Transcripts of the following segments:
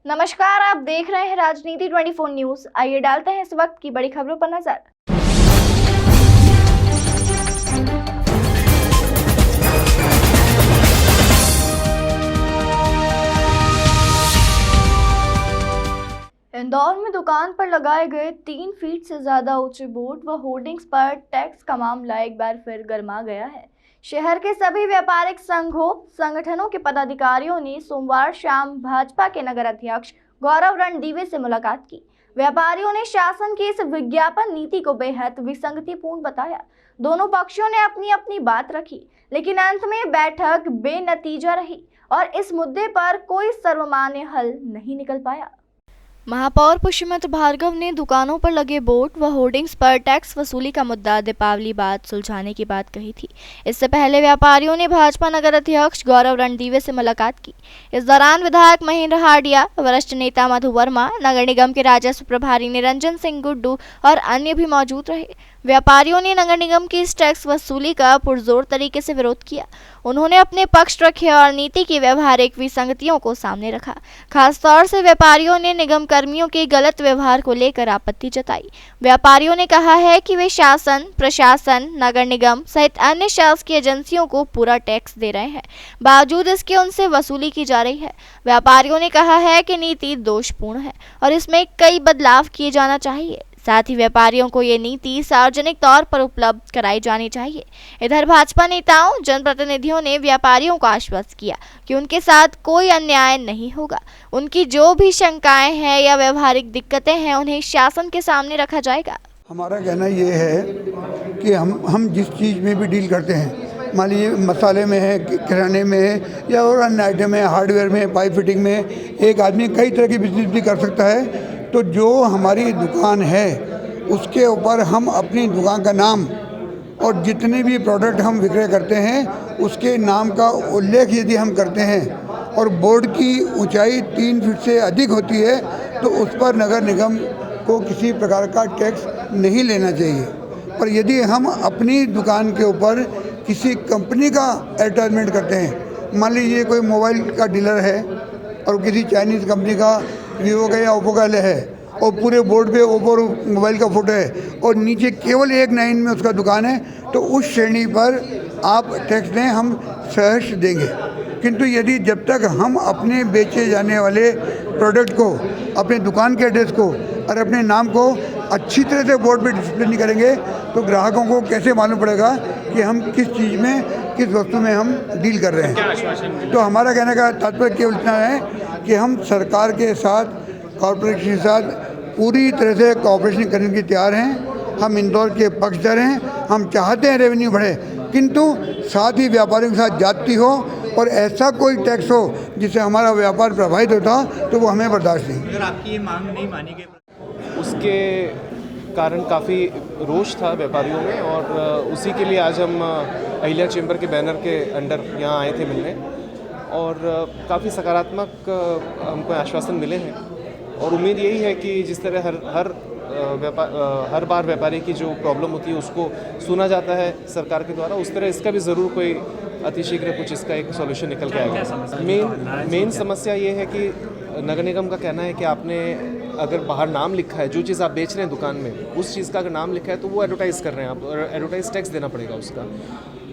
नमस्कार, आप देख रहे हैं राजनीति 24 न्यूज। आइए डालते हैं इस वक्त की बड़ी खबरों पर नजर। इंदौर में दुकान पर लगाए गए 3 फीट से ज्यादा ऊंचे बोर्ड व होर्डिंग्स पर टैक्स का मामला एक बार फिर गर्मा गया है। शहर के सभी व्यापारिक संघों संगठनों के पदाधिकारियों ने सोमवार शाम भाजपा के नगर अध्यक्ष गौरव रणदीवे से मुलाकात की। व्यापारियों ने शासन की इस विज्ञापन नीति को बेहद विसंगतिपूर्ण बताया। दोनों पक्षों ने अपनी अपनी बात रखी, लेकिन अंत में बैठक बेनतीजा रही और इस मुद्दे पर कोई सर्वमान्य हल नहीं निकल पाया। महापौर पुष्यमित्र भार्गव ने दुकानों पर लगे बोर्ड व होर्डिंग्स पर टैक्स वसूली का मुद्दा दीपावली बाद सुलझाने की बात कही थी। इससे पहले व्यापारियों ने भाजपा नगर अध्यक्ष गौरव रणदीवे से मुलाकात की। इस दौरान विधायक महेंद्र हार्डिया, वरिष्ठ नेता मधु वर्मा, नगर निगम के राजस्व प्रभारी निरंजन सिंह गुड्डू और अन्य भी मौजूद रहे। व्यापारियों ने नगर निगम की इस टैक्स वसूली का पुरजोर तरीके से विरोध किया। उन्होंने अपने पक्ष रखे और नीति की व्यवहारिक विसंगतियों को सामने रखा। खासतौर से व्यापारियों ने निगम कर्मियों के गलत व्यवहार को लेकर आपत्ति जताई। व्यापारियों ने कहा है कि वे शासन, प्रशासन, नगर निगम सहित अन्य शासकीय एजेंसियों को पूरा टैक्स दे रहे हैं, बावजूद इसके उनसे वसूली की जा रही है। व्यापारियों ने कहा है कि नीति दोषपूर्ण है और इसमें कई बदलाव किए जाना चाहिए। साथ ही व्यापारियों को ये नीति सार्वजनिक तौर पर उपलब्ध कराई जानी चाहिए। इधर भाजपा नेताओं, जनप्रतिनिधियों ने व्यापारियों को आश्वस्त किया कि उनके साथ कोई अन्याय नहीं होगा। उनकी जो भी शंकाएं हैं या व्यवहारिक दिक्कतें हैं, उन्हें शासन के सामने रखा जाएगा। हमारा कहना ये है कि हम जिस चीज़ में भी डील करते हैं, मान लीजिए मसाले में है, किराने में है या और अन्य आइटम है, हार्डवेयर में, पाइप फिटिंग में, एक आदमी कई तरह की बिजनेस भी कर सकता है। तो जो हमारी दुकान है उसके ऊपर हम अपनी दुकान का नाम और जितने भी प्रोडक्ट हम विक्रय करते हैं उसके नाम का उल्लेख यदि हम करते हैं और बोर्ड की ऊंचाई 3 फीट से अधिक होती है तो उस पर नगर निगम को किसी प्रकार का टैक्स नहीं लेना चाहिए। पर यदि हम अपनी दुकान के ऊपर किसी कंपनी का एडवर्टाइजमेंट करते हैं, मान लीजिए कोई मोबाइल का डीलर है और किसी चाइनीज़ कंपनी का, वीवो का या ओप्पो का है और पूरे बोर्ड पे ओप्पो मोबाइल का फ़ोटो है और नीचे केवल एक लाइन में उसका दुकान है, तो उस श्रेणी पर आप टैक्स दें, हम सहर्ष देंगे। किंतु यदि जब तक हम अपने बेचे जाने वाले प्रोडक्ट को, अपने दुकान के एड्रेस को और अपने नाम को अच्छी तरह से बोर्ड पे डिस्प्ले नहीं करेंगे तो ग्राहकों को कैसे मालूम पड़ेगा कि हम किस चीज़ में, किस वस्तु में हम डील कर रहे हैं। तो हमारा कहने का तात्पर्य केवल इतना है कि हम सरकार के साथ, कॉर्पोरेशन के साथ पूरी तरह से कोऑपरेशन करने के तैयार हैं। हम इंदौर के पक्षधर हैं, हम चाहते हैं रेवेन्यू बढ़े, किंतु साथ ही व्यापारियों के साथ जाती हो और ऐसा कोई टैक्स हो जिससे हमारा व्यापार प्रभावित होता तो वो हमें बर्दाश्त नहीं। अगर आपकी ये मांग नहीं मानी गई उसके कारण काफ़ी रोष था व्यापारियों में और उसी के लिए आज हम अहिल्या चैम्बर के बैनर के अंडर यहाँ आए थे मिलने और काफ़ी सकारात्मक हमको आश्वासन मिले हैं और उम्मीद यही है कि जिस तरह हर बार व्यापारी की जो प्रॉब्लम होती है उसको सुना जाता है सरकार के द्वारा, उस तरह इसका भी ज़रूर कोई अतिशीघ्र कुछ इसका एक सॉल्यूशन निकल के आएगा। मेन समस्या ये है कि नगर निगम का कहना है कि आपने अगर बाहर नाम लिखा है, जो चीज़ आप बेच रहे हैं दुकान में उस चीज़ का अगर नाम लिखा है तो वो एडवर्टाइज़ कर रहे हैं आप और एडवर्टाइज टैक्स देना पड़ेगा उसका।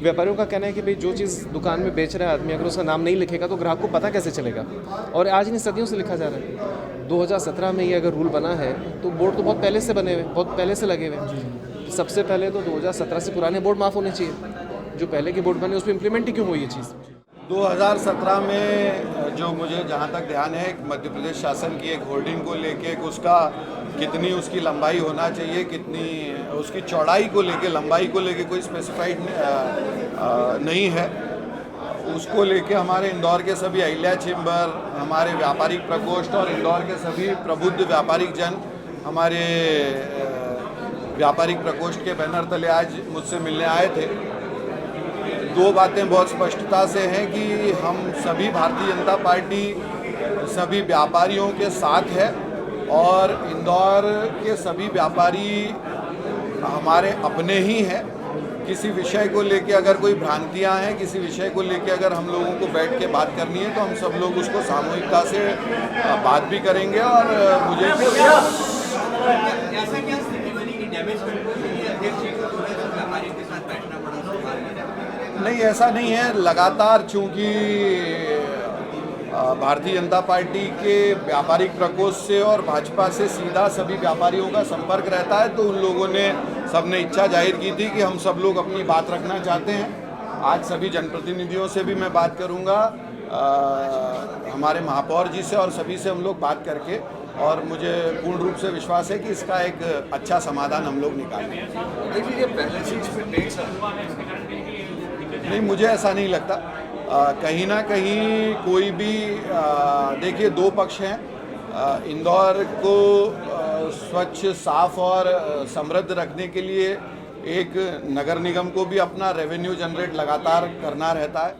व्यापारियों का कहना है कि भाई जो चीज़ दुकान में बेच रहा है आदमी, अगर उसका नाम नहीं लिखेगा तो ग्राहक को पता कैसे चलेगा। और आज नहीं, सदियों से लिखा जा रहा है। 2017 में ये अगर रूल बना है तो बोर्ड तो बहुत पहले से बने हुए, बहुत पहले से लगे हुए। सबसे पहले तो 2017 से पुराने बोर्ड माफ़ होने चाहिए, जो पहले के बोर्ड बने उसमें इम्प्लीमेंट ही क्यों हुई ये चीज़। 2017 में जो मुझे जहाँ तक ध्यान है, मध्य प्रदेश शासन की एक होर्डिंग को लेके उसका कितनी उसकी लंबाई होना चाहिए, कितनी उसकी चौड़ाई को लेके, लंबाई को लेके कोई स्पेसिफाइड नहीं है। उसको लेके हमारे इंदौर के सभी अहिल्या चैम्बर, हमारे व्यापारिक प्रकोष्ठ और इंदौर के सभी प्रबुद्ध व्यापारिक जन हमारे व्यापारिक प्रकोष्ठ के बैनर तले आज मुझसे मिलने आए थे। 2 बातें बहुत स्पष्टता से हैं कि हम सभी भारतीय जनता पार्टी सभी व्यापारियों के साथ है और इंदौर के सभी व्यापारी हमारे अपने ही हैं। किसी विषय को लेके अगर कोई भ्रांतियां हैं, किसी विषय को लेके अगर हम लोगों को बैठ के बात करनी है तो हम सब लोग उसको सामूहिकता से बात भी करेंगे। और मुझे ऐसा क्या स्थिति बनी कि डैमेज कंट्रोल के लिए अध्यक्ष जी को जो है सब व्यापारियों के साथ बैठना पड़ा? नहीं, ऐसा नहीं है। लगातार चूंकि भारतीय जनता पार्टी के व्यापारिक प्रकोष्ठ से और भाजपा से सीधा सभी व्यापारियों का संपर्क रहता है, तो उन लोगों ने सबने इच्छा जाहिर की थी कि हम सब लोग अपनी बात रखना चाहते हैं। आज सभी जनप्रतिनिधियों से भी मैं बात करूंगा, हमारे महापौर जी से और सभी से हम लोग बात करके, और मुझे पूर्ण रूप से विश्वास है कि इसका एक अच्छा समाधान हम लोग निकालेंगे। नहीं, मुझे ऐसा नहीं लगता। कहीं ना कहीं कोई भी देखिए, दो पक्ष हैं। इंदौर को स्वच्छ, साफ और समृद्ध रखने के लिए एक नगर निगम को भी अपना रेवेन्यू जनरेट लगातार करना रहता है।